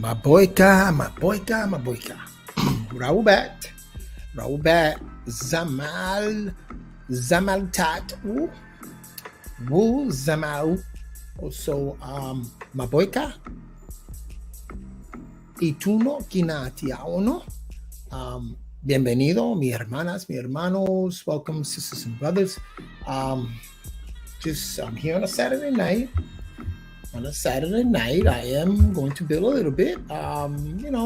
My boyka. Rahubat, Zamaltat, Wu Zamal. Also, Maboyka, y tú no kinatiaono. Bienvenido, mi hermanas, mi hermanos. Welcome, sisters and brothers. I'm here on a Saturday night. On a Saturday night, I am going to build a little bit,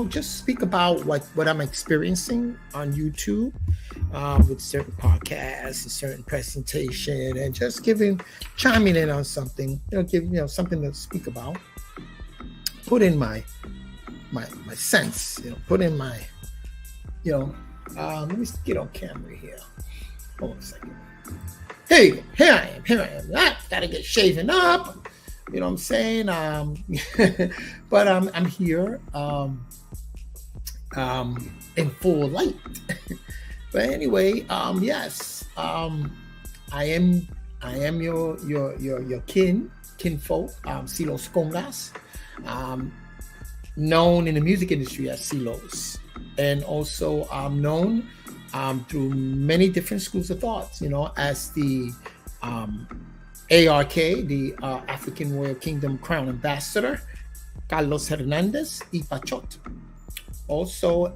just speak about what I'm experiencing on YouTube with certain podcasts and certain presentation, and just chiming in on something, something to speak about. Put in my sense, put in my, let me get on camera here. Hold on a second. Hey, here I am. I gotta get shaven up. You know what I'm saying? But I'm here in full light. But anyway, yes, I am your kinfolk, Silos Congas, known in the music industry as Silos, and also known through many different schools of thoughts, as the ARK, the African Royal Kingdom Crown Ambassador, Carlos Hernandez y Pachot. Also,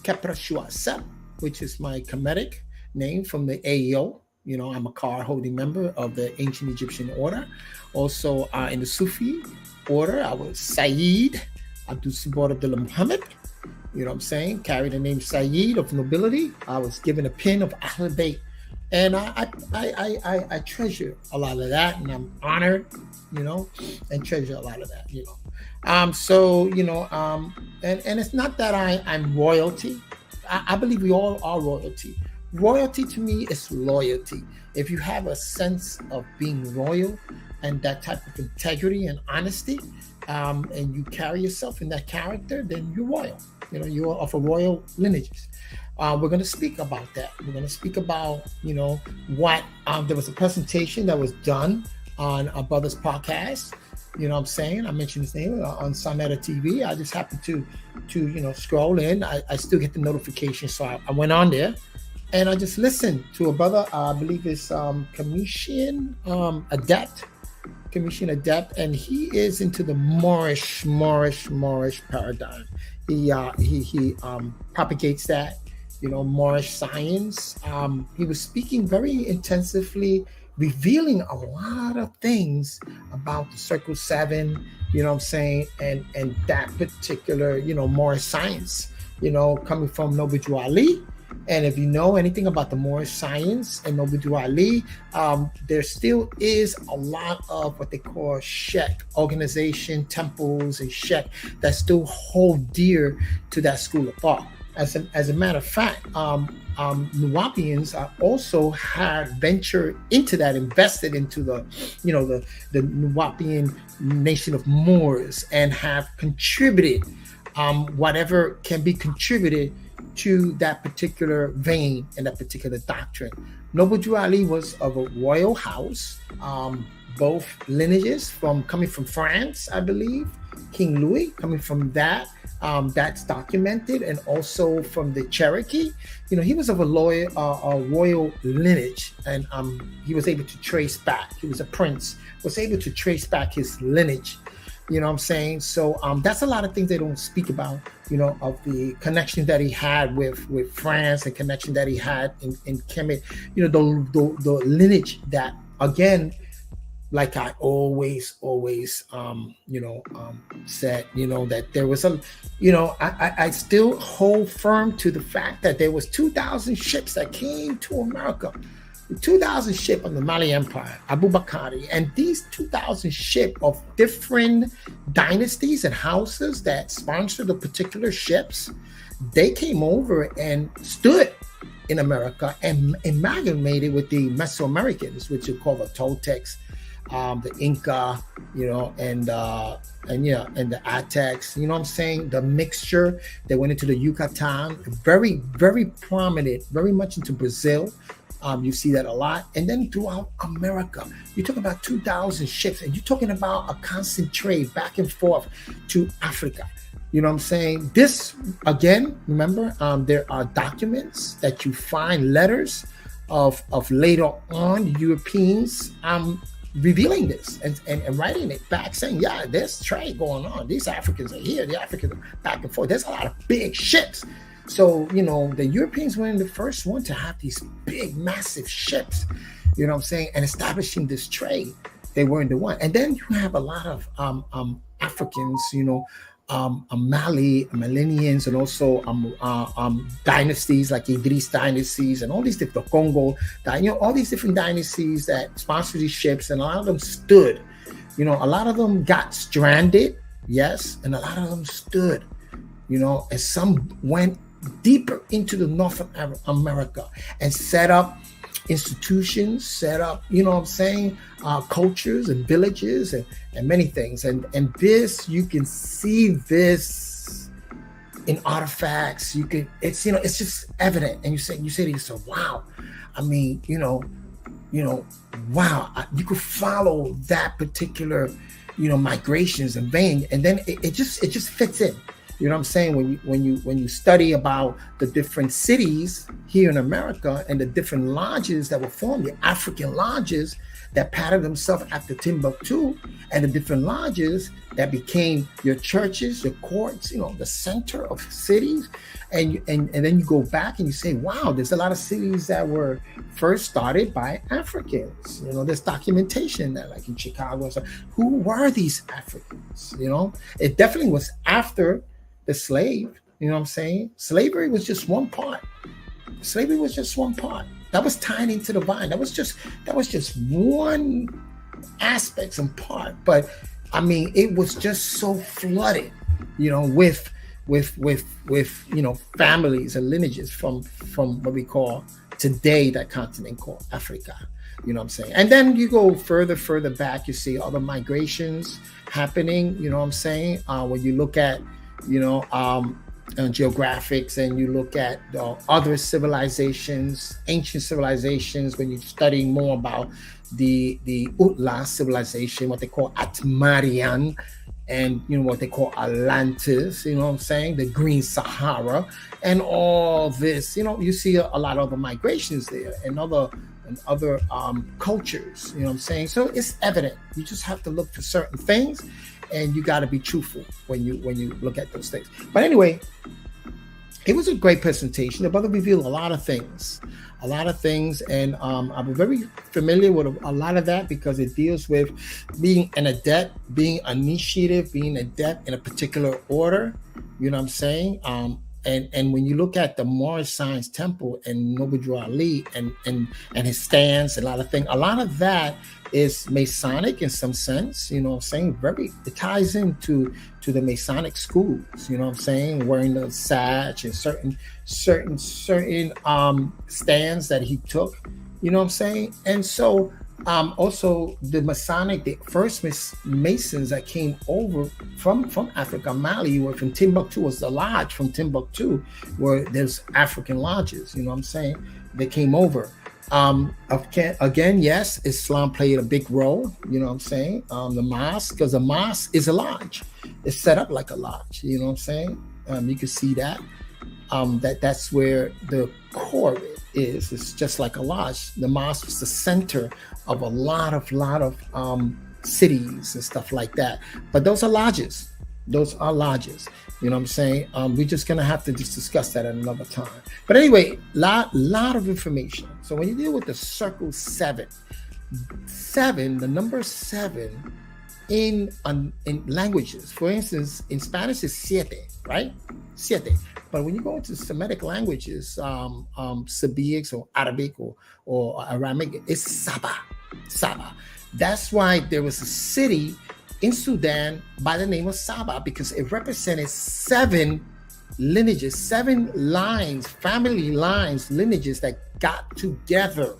Kepra Shuasep, which is my Kemetic name from the AEO. I'm a card-holding member of the Ancient Egyptian Order. Also, in the Sufi order, I was Sayyid Abdul Sabor Abdullah Muhammad. You know what I'm saying? Carried the name Sayyid of nobility. I was given a pin of Ahl Bayt. And I treasure a lot of that, and I'm honored, and treasure a lot of that, and it's not that I'm royalty. I believe we all are royalty. Royalty to me is loyalty. If you have a sense of being royal and that type of integrity and honesty, and you carry yourself in that character, then you're royal. You're of a royal lineages. We're going to speak about that. We're going to speak about, what there was a presentation that was done on a brother's podcast. You know what I'm saying? I mentioned his name on Sonetta TV. I just happened to scroll in. I still get the notification, so I went on there, and I just listened to a brother. I believe it's Commission Adept, and he is into the Moorish paradigm. He propagates that. Moorish science. He was speaking very intensively, revealing a lot of things about the Circle 7, you know what I'm saying, and that particular, Moorish science, coming from Noble Drew Ali. And if you know anything about the Moorish science and Noble Drew Ali, there still is a lot of what they call Sheikh organization, temples and Sheikh that still hold dear to that school of thought. As a matter of fact, Nuwaubians also had ventured into that, invested into the Nuwaubian nation of Moors, and have contributed whatever can be contributed to that particular vein and that particular doctrine. Noble Drew Ali was of a royal house, both lineages coming from France, I believe, King Louis coming from that. That's documented, and also from the Cherokee. He was of a royal lineage, and he was able to trace back. He was a prince, was able to trace back his lineage. You know what I'm saying? So that's a lot of things they don't speak about, of the connection that he had with France, and connection that he had in Kemet, the lineage that, again, like I always said, that there was I still hold firm to the fact that there was 2,000 ships that came to America, 2,000 ships on the Mali Empire, Abu Bakari, and these 2,000 ships of different dynasties and houses that sponsored the particular ships, they came over and stood in America and amalgamated with the Mesoamericans, which are called the Toltecs, the Inca, and the Aztecs, you know what I'm saying? The mixture that went into the Yucatan, very, very prominent, very much into Brazil, You see that a lot. And then throughout America, you're talking about 2,000 ships, and you're talking about a constant trade back and forth to Africa. You know what I'm saying? This, again, remember, there are documents that you find, letters of later on Europeans revealing this and writing it back, saying, yeah, there's trade going on. These Africans are here. The Africans are back and forth. There's a lot of big ships. So, you know, the Europeans were the first one to have these big, massive ships, you know what I'm saying, and establishing this trade. They weren't the one. And then you have a lot of Africans, you know, Malians, and also dynasties like Idris dynasties and all these different Congo, you know, all these different dynasties that sponsored these ships, and a lot of them stood. You know, a lot of them got stranded, yes, and a lot of them stood. You know, and some went deeper into the North America and set up institutions, set up, you know what I'm saying, cultures and villages and many things. And this, you can see this in artifacts. You can, it's, you know, it's just evident. And you say to yourself, wow, I mean, you know, wow, you could follow that particular, you know, migrations and vein, and then it just fits in. You know what I'm saying? When you study about the different cities here in America and the different lodges that were formed, the African lodges that patterned themselves after Timbuktu, and the different lodges that became your churches, your courts, you know, the center of cities, and then you go back and you say, wow, there's a lot of cities that were first started by Africans. You know, there's documentation that, like in Chicago, so who were these Africans? You know, it definitely was after the slave, you know what I'm saying? Slavery was just one part. Slavery was just one part. That was tied into the vine. That was just one aspect and part. But I mean, it was just so flooded, you know, with you know, families and lineages from what we call today that continent called Africa. You know what I'm saying? And then you go further back, you see other migrations happening, you know what I'm saying? When you look at, you know, geographics, and you look at other civilizations, ancient civilizations, when you study more about the Utla civilization, what they call Atmarian, and, you know, what they call Atlantis, you know what I'm saying, the Green Sahara, and all this, you know, you see a lot of the migrations there and other cultures, you know what I'm saying? So it's evident. You just have to look for certain things, and you got to be truthful when you look at those things. But anyway, it was a great presentation. The brother revealed a lot of things, and I'm very familiar with a lot of that, because it deals with being an adept, being initiative, being adept in a particular order. You know what I'm saying? And when you look at the Moorish Science Temple and Noble Drew Ali and his stance, a lot of that is Masonic in some sense, you know what I'm saying? It ties into the Masonic schools, you know what I'm saying? Wearing the sash and certain stands that he took, you know what I'm saying? And so also the Masonic, the first Masons that came over from Africa, Mali, were from Timbuktu, was the lodge from Timbuktu, where there's African lodges, you know what I'm saying? They came over. Again, yes, Islam played a big role, you know what I'm saying? The mosque, because the mosque is a lodge. It's set up like a lodge, you know what I'm saying? You can see that. That's where the core is. It's just like a lodge. The mosque is the center of a lot of cities and stuff like that. But those are lodges. You know what I'm saying? We're just gonna have to just discuss that at another time. But anyway, lot of information. So when you deal with the circle seven, the number 7 in languages, for instance, in Spanish is siete, right? Siete. But when you go into Semitic languages, Sabiics or Arabic or Aramaic, it's Saba. That's why there was a city in Sudan by the name of Saba, because it represented 7 lineages, 7 lines, family lines, lineages that got together.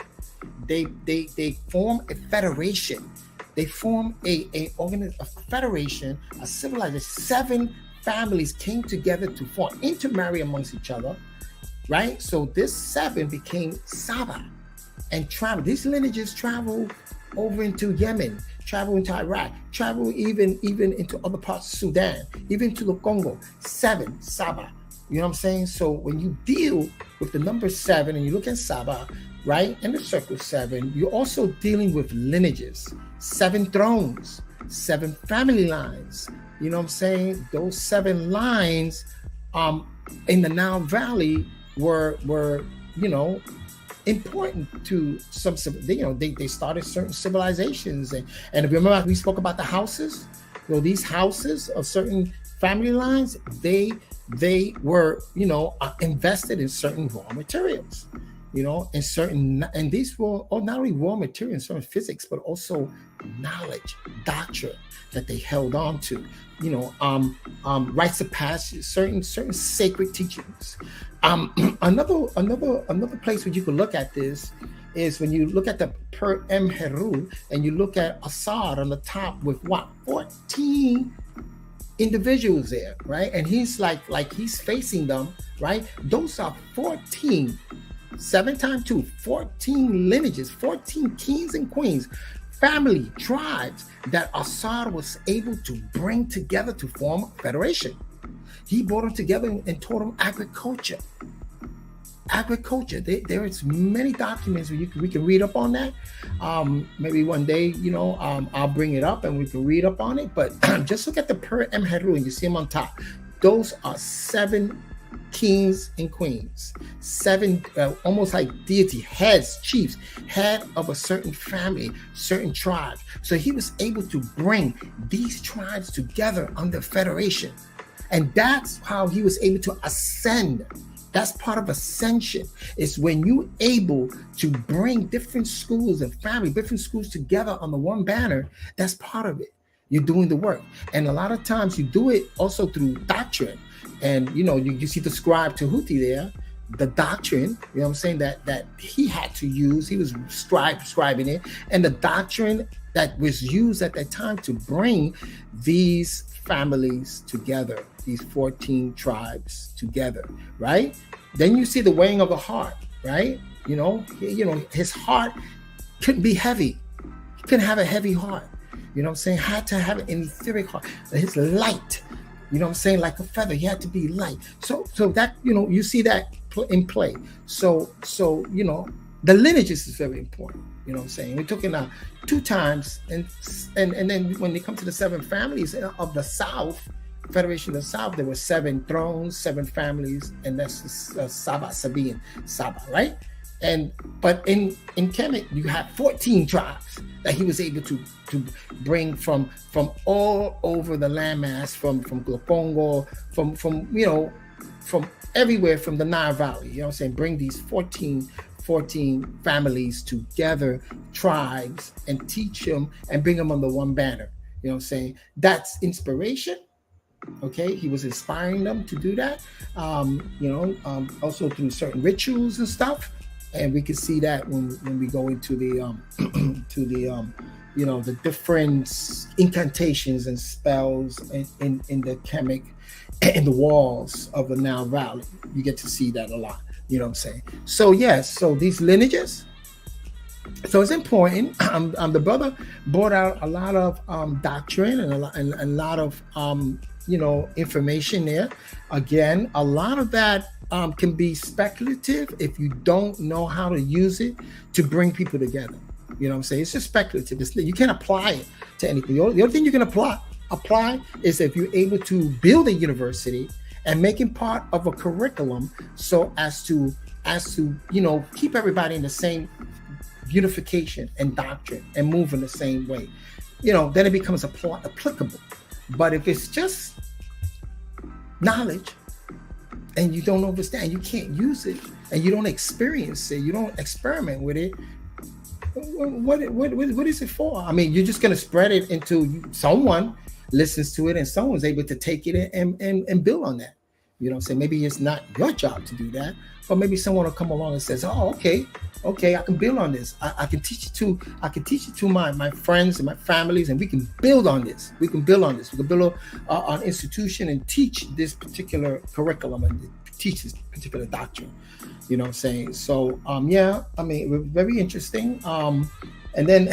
They form a federation. They form a federation, a civilization. 7 families came together to intermarry amongst each other, right? So this 7 became Saba. and travel. These lineages travel over into Yemen, travel into Iraq, travel even into other parts of Sudan, even to the Congo. 7, Saba. You know what I'm saying? So when you deal with the number 7 and you look at Saba, right, and the circle 7, you're also dealing with lineages, 7 thrones, 7 family lines. You know what I'm saying? Those 7 lines in the Nile Valley were important to some, they started certain civilizations, and if you remember, we spoke about the houses. These houses of certain family lines, they were invested in certain raw materials, in certain, and these were not only raw materials, certain physics, but also knowledge, doctrine that they held on to, rites of passage, certain sacred teachings. Another place where you could look at this is when you look at the Per Emheru and you look at Assad on the top with 14 individuals there, right? And he's like he's facing them, right? Those are 14, 7 times 2, 14 lineages, 14 kings and queens, family, tribes that Assad was able to bring together to form a federation. He brought them together and taught them agriculture. There is many documents where we can read up on that. Maybe one day, I'll bring it up and we can read up on it. But just look at the Per Emheru and you see them on top. Those are 7 kings and queens, 7 almost like deity heads, chiefs, head of a certain family, certain tribe. So he was able to bring these tribes together under federation. And that's how he was able to ascend. That's part of ascension. It's when you're able to bring different schools and family, different schools together on the one banner. That's part of it. You're doing the work. And a lot of times you do it also through doctrine. And, you see the scribe Tahuti there, the doctrine, you know what I'm saying, that he had to use. He was scribing it. And the doctrine that was used at that time to bring these families together, these 14 tribes together, right? Then you see the weighing of the heart, right? His heart couldn't be heavy. He couldn't have a heavy heart. You know what I'm saying? Had to have an etheric heart. His light, you know what I'm saying? Like a feather, he had to be light. So that, you see that in play. So the lineages is very important. You know what I'm saying? We're talking now 2 times, and then when they come to the 7 families of the South, Federation of the South, there were 7 thrones, 7 families, and that's Sabaean Saba, right? But in Kemet, you have 14 tribes that he was able to bring from all over the landmass, from Glopongo, from everywhere, from the Nile Valley. You know what I'm saying? Bring these 14 families together, tribes, and teach them and bring them under one banner. You know what I'm saying? That's inspiration. Okay, he was inspiring them to do that. Also through certain rituals and stuff. And we can see that when we go into the the different incantations and spells in the Kemet, in the walls of the Nile Valley. You get to see that a lot. You know what I'm saying? So yes, so these lineages. So it's important. The brother brought out a lot of doctrine and a lot of information there. Again, a lot of that can be speculative if you don't know how to use it to bring people together. You know what I'm saying? It's just speculative. You can't apply it to anything. The only thing you can apply is if you're able to build a university and make it part of a curriculum, so as to keep everybody in the same unification and doctrine and move in the same way. Then it becomes applicable. But if it's just knowledge and you don't understand, you can't use it, and you don't experience it, you don't experiment with it, what is it for? I mean, you're just going to spread it into someone listens to it and someone's able to take it and build on that. You know what I'm saying? Maybe it's not your job to do that, but maybe someone will come along and says, "Oh, okay, I can build on this. I can teach it to my friends and my families, and we can build on this. We can build an institution and teach this particular curriculum and teach this particular doctrine. You know what I'm saying? So yeah, I mean, very interesting. And then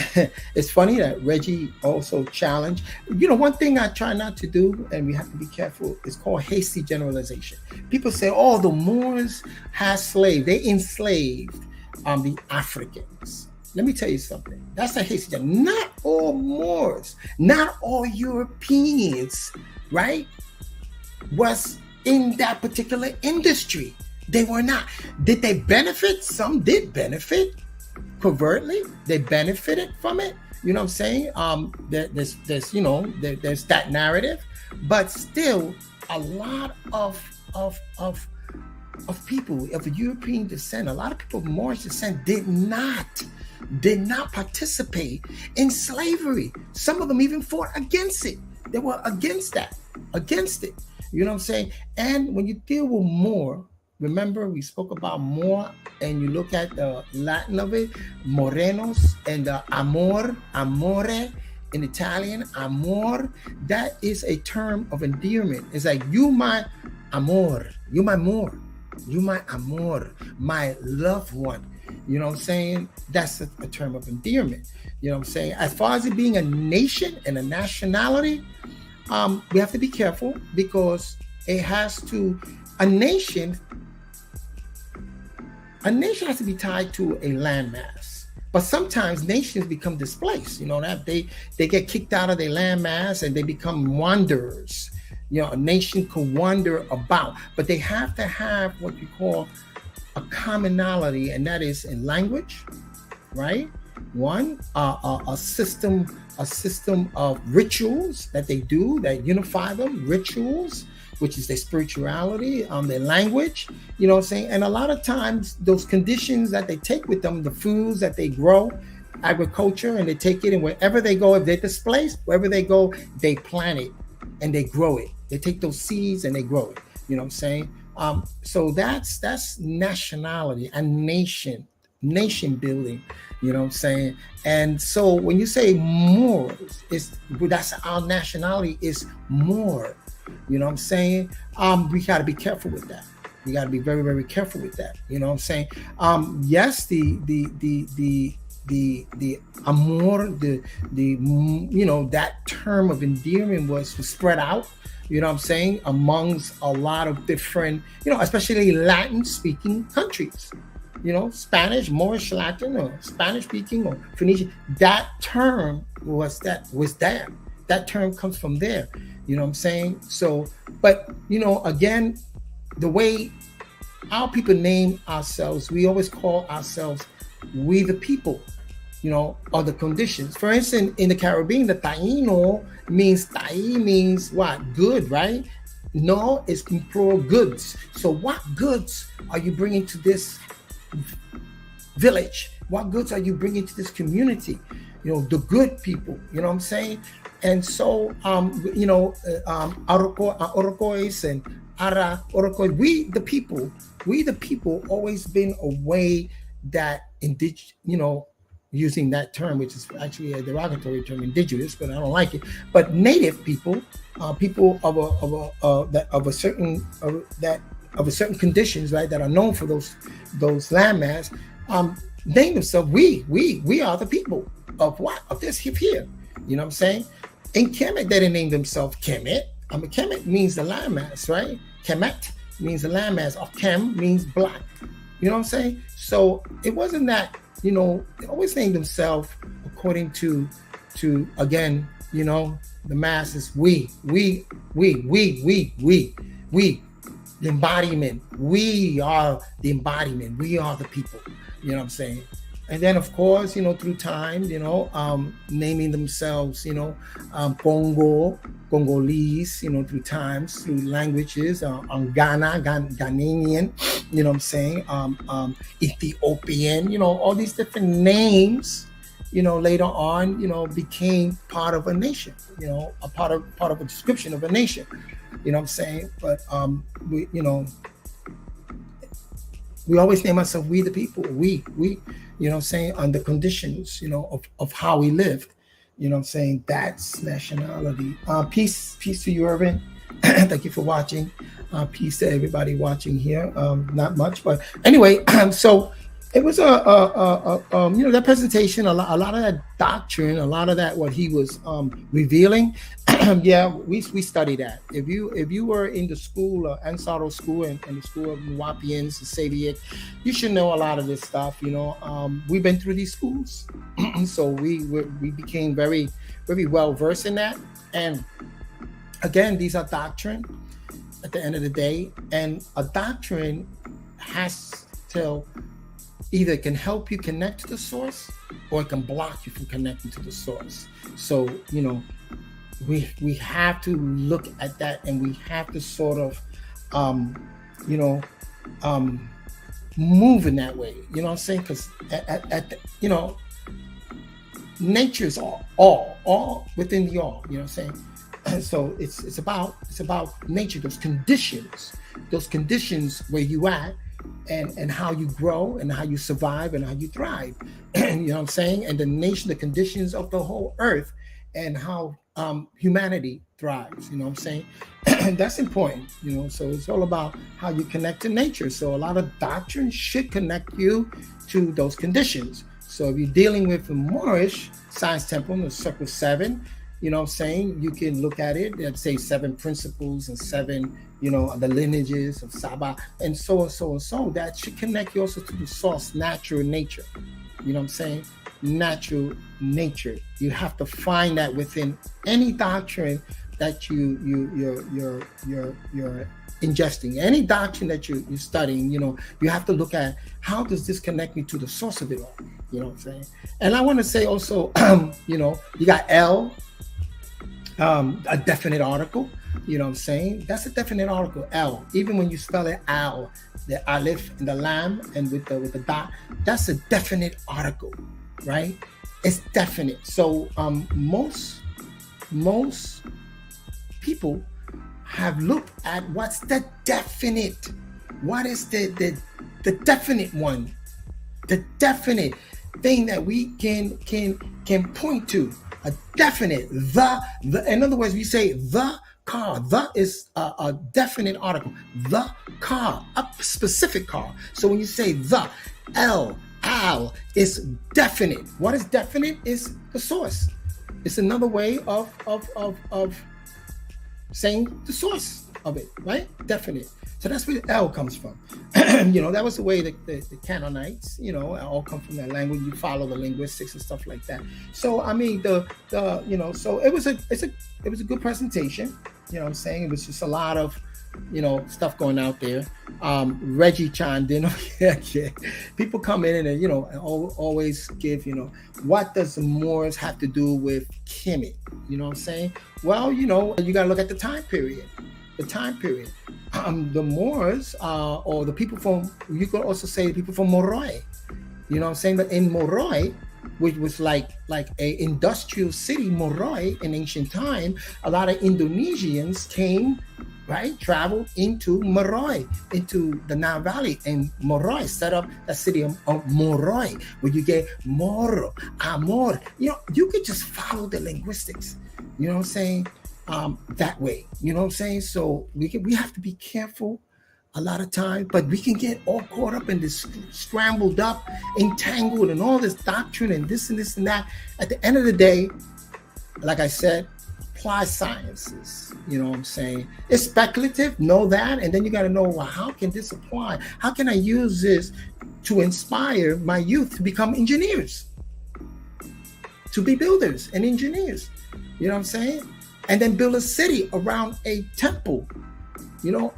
it's funny that Reggie also challenged. You know, one thing I try not to do, and we have to be careful, is called hasty generalization. People say, "Oh, the Moors had slaves; they enslaved the Africans." Let me tell you something. That's a hasty generalization. Not all Moors, not all Europeans, right, was in that particular industry. They were not. Did they benefit? Some did benefit. Covertly, they benefited from it. You know what I'm saying? There's you know, there's that narrative, but still, a lot of people of European descent, a lot of people of Moorish descent did not participate in slavery. Some of them even fought against it. They were against it. You know what I'm saying? And when you deal with Moor, remember we spoke about Moor, and you look at the Latin of it, morenos, and the amore in Italian, amor, that is a term of endearment. It's like, you my amor, you my Moor, you my amor, my loved one. You know what I'm saying? That's a term of endearment. You know what I'm saying? As far as it being a nation and a nationality, we have to be careful, because it has to, a nation has to be tied to a landmass. But sometimes nations become displaced, you know, that they get kicked out of their landmass and they become wanderers. You know, a nation can wander about, but they have to have what you call a commonality, and that is in language, right? One, a system of rituals that they do that unify them, rituals, which is their spirituality, their language, you know what I'm saying? And a lot of times those conditions that they take with them, the foods that they grow, agriculture, and they take it, and wherever they go, if they're displaced, wherever they go, they plant it and they grow it. They take those seeds and they grow it, you know what I'm saying? So that's nationality and nation building, you know what I'm saying? And so when you say Moors, that's our nationality is Moor. You know what I'm saying? We got to be careful with that. We got to be very, very careful with that. You know what I'm saying? Yes, the amor, you know, that term of endearment was spread out. You know what I'm saying? Amongst a lot of different, you know, especially Latin-speaking countries. You know, Spanish, Moorish, Latin, or Spanish-speaking, or Phoenician. That term was there. That term comes from there. You know what I'm saying? So, but, you know, again, the way our people name ourselves, we always call ourselves we the people, you know, or the conditions. For instance, in the Caribbean, the Taino means what? Good, right? No, it's plural, goods. So what goods are you bringing to this village? What goods are you bringing to this community? You know, the good people, you know what I'm saying? And so, you know, Orocois and Ara Orocois, we the people always been a way that you know, using that term, which is actually a derogatory term, indigenous, but I don't like it. But native people, people of a certain conditions, right, that are known for those landmass, name themselves we are the people of what? Of this here. You know what I'm saying? In Kemet, they didn't name themselves Kemet. Kemet means the landmass, right? Kemet means the landmass. Of Kem means black. You know what I'm saying? So it wasn't that, you know, they always named themselves according to again, you know, the masses. We, the embodiment. We are the embodiment. We are the people. You know what I'm saying? And then, of course, you know, through time, you know, naming themselves, you know, Congolese, you know, through times, through languages, Ghanaian, you know what I'm saying, Ethiopian, you know, all these different names, you know, later on, you know, became part of a nation, you know, a part of a description of a nation, you know what I'm saying? But, we, you know, we always name ourselves we the people, we, you know what I'm saying, under conditions, you know, of how we lived. You know what I'm saying? That's nationality. Peace to you, Irvin. Thank you for watching. Peace to everybody watching here. Not much, but anyway, so it was that presentation, a lot of that doctrine, a lot of that what he was revealing. Yeah, we study that. If you were in the school, Ansaro school and the school of Nuwapians, the Sabiac, you should know a lot of this stuff. We've been through these schools, so we became very very well versed in that. And again, these are doctrine at the end of the day, and a doctrine has to either can help you connect to the source or it can block you from connecting to the source. So we have to look at that, and we have to sort of move in that way. You know what I'm saying? Because nature's all within the all. You know what I'm saying? And so it's about nature, those conditions where you at, and how you grow and how you survive and how you thrive. You know what I'm saying? And the conditions of the whole earth, and how humanity thrives. You know what I'm saying? And that's important. So it's all about how you connect to nature. So a lot of doctrine should connect you to those conditions. So if you're dealing with the Moorish Science Temple, the Circle 7, you know what I'm saying, you can look at it and say 7 principles and 7, the lineages of Saba, and so and so and so. That should connect you also to the source, natural nature. You know what I'm saying? Natural nature. You have to find that within any doctrine that you're ingesting, any doctrine that you're studying. You have to look at, how does this connect me to the source of it all? You know what I'm saying? And I want to say also, you got L, a definite article. You know what I'm saying? That's a definite article, L. Even when you spell it Al, the Aleph and the Lam, and with the dot, that's a definite article, right? It's definite. So most people have looked at what's the definite. What is the definite one? The definite thing that we can point to. A definite, the. In other words, we say the car. The is a definite article. The car, a specific car. So when you say the, al is definite. What is definite is the source. It's another way of saying the source of it, right? Definite. So that's where L comes from. That was the way the Canaanites, all come from that language. You follow the linguistics and stuff like that. So I mean, so it was a good presentation. You know what I'm saying? It was just a lot of, stuff going out there. Reggie chimed in. Yeah. People come in and always give, what does the Moors have to do with Kemet? You know what I'm saying? Well, you gotta look at the time period. The Moors, or the people from, you could also say the people from Moroi. You know what I'm saying? But in Moroi, which was like a industrial city, Moroi, in ancient time, a lot of Indonesians came, right, traveled into Moroi, into the Nile Valley, and Moroi set up that city of Moroi, where you get moro, amor. You could just follow the linguistics. You know what I'm saying? That way, you know what I'm saying? So we have to be careful a lot of times, but we can get all caught up in this, scrambled up, entangled in all this doctrine and this and this and that. At the end of the day, like I said, apply sciences. You know what I'm saying? It's speculative, know that, and then you got to know, well, how can this apply? How can I use this to inspire my youth to become engineers, to be builders and engineers? You know what I'm saying? And then build a city around a temple,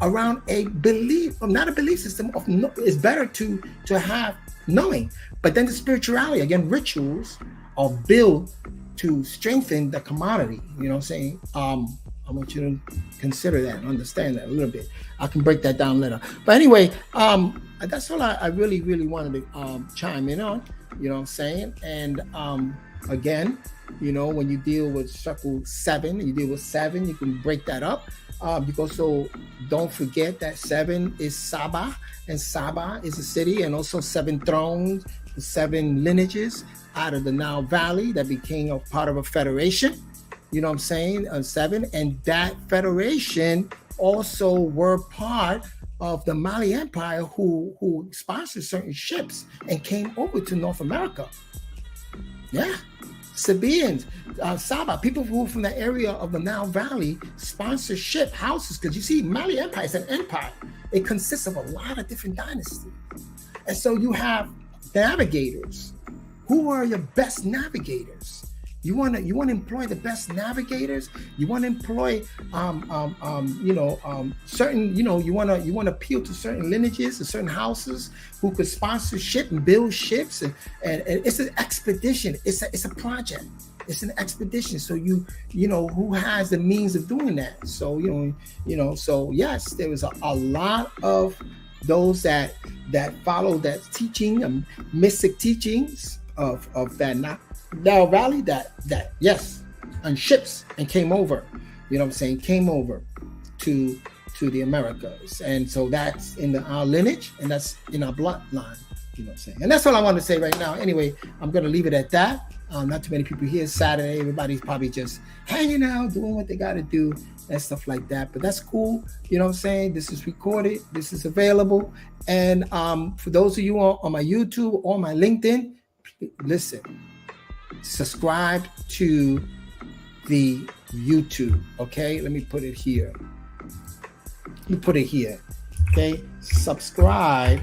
around a belief, not a belief system. It's better to have knowing, but then the spirituality, again, rituals are built to strengthen the commodity. You know what I'm saying? I want you to consider that, understand that a little bit. I can break that down later. But anyway, that's all I really, really wanted to chime in on. You know what I'm saying? And again, when you deal with Circle 7, you deal with 7, you can break that up. Because so don't forget that 7 is Saba, and Saba is a city, and also 7 thrones, the 7 lineages out of the Nile Valley that became a part of a federation. You know what I'm saying? 7, and that federation also were part of the Mali Empire who sponsored certain ships and came over to North America. Yeah. Sabaeans, Saba, people who from the area of the Nile Valley sponsor ship houses, because you see, Mali Empire is an empire. It consists of a lot of different dynasties. And so you have navigators. Who are your best navigators? You want to employ the best navigators. You want to employ certain, you want to appeal to certain lineages and certain houses who could sponsor ship and build ships, and it's an expedition. It's a project. It's an expedition. So you know who has the means of doing that. So so yes, there was a lot of those that follow that teaching, mystic teachings of that Nile Valley that yes, on ships and came over, came over to the Americas. And so that's in our lineage and that's in our bloodline, and that's all I want to say right now. Anyway, I'm going to leave it at that. Not too many people here. Saturday, everybody's probably just hanging out, doing what they got to do and stuff like that. But that's cool. This is recorded. This is available. And for those of you on my YouTube or my LinkedIn, listen, subscribe to the YouTube. Okay, let me put it here. Okay, subscribe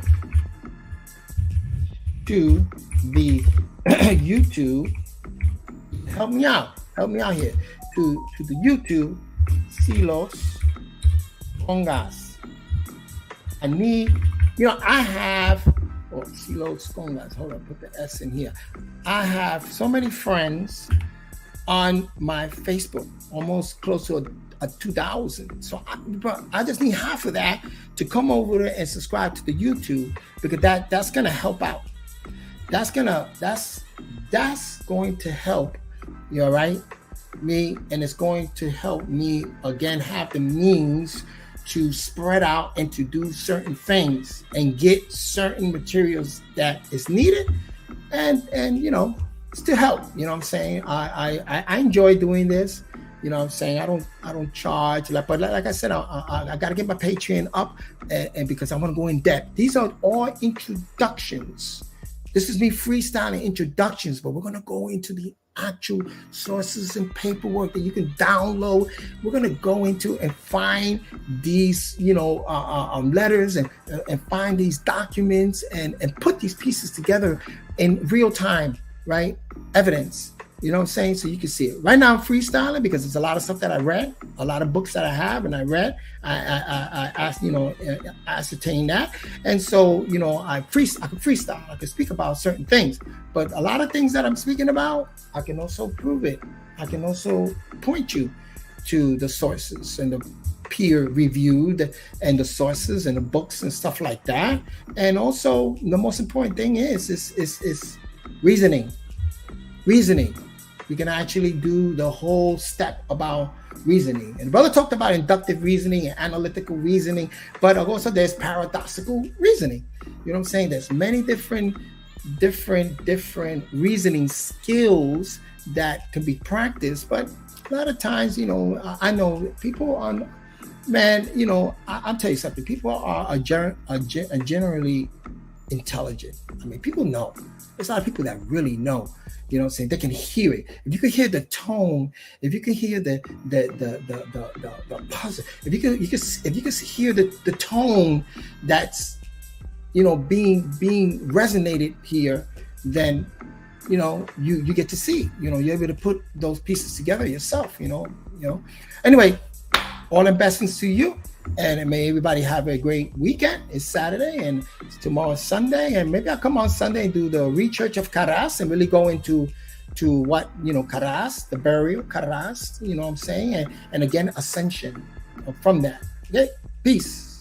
to the YouTube. Help me out here to the YouTube. Silos Congas. I need, I have Silos Congas. Hold on, put the S in here. I have so many friends on my Facebook, almost close to a 2,000. So I just need half of that to come over there and subscribe to the YouTube, because that's gonna help out. That's going to help, right? Me, and it's going to help me again have the means to spread out and to do certain things and get certain materials that is needed, and still help. I enjoy doing this. I don't charge, but like I said, I got to get my Patreon up, and because I want to go in depth. These are all introductions. This is me freestyling introductions, but we're going to go into the actual sources and paperwork that you can download. We're going to go into and find these, letters and find these documents and put these pieces together in real time, right? Evidence. So you can see it. Right now I'm freestyling because there's a lot of stuff that I read, a lot of books that I have and I read. I ascertain that. And so, I can freestyle. I can speak about certain things. But a lot of things that I'm speaking about, I can also prove it. I can also point you to the sources and the peer reviewed and the sources and the books and stuff like that. And also the most important thing is reasoning. We can actually do the whole step about reasoning. And the brother talked about inductive reasoning and analytical reasoning, but also there's paradoxical reasoning. There's many different reasoning skills that can be practiced, but a lot of times, I know people on, I'll tell you something. People are generally intelligent. People know. There's a lot of people that really know. They can hear it. If you can hear the tone, if you can hear the puzzle, if you can hear the tone that's being resonated here, then you get to see. You're able to put those pieces together yourself. Anyway, all the blessings to you. And may everybody have a great weekend. It's Saturday and tomorrow's Sunday. And maybe I'll come on Sunday and do the Rechurch of Caras and really go into what, Caras, the burial, Caras, and again, ascension from that. Okay, peace.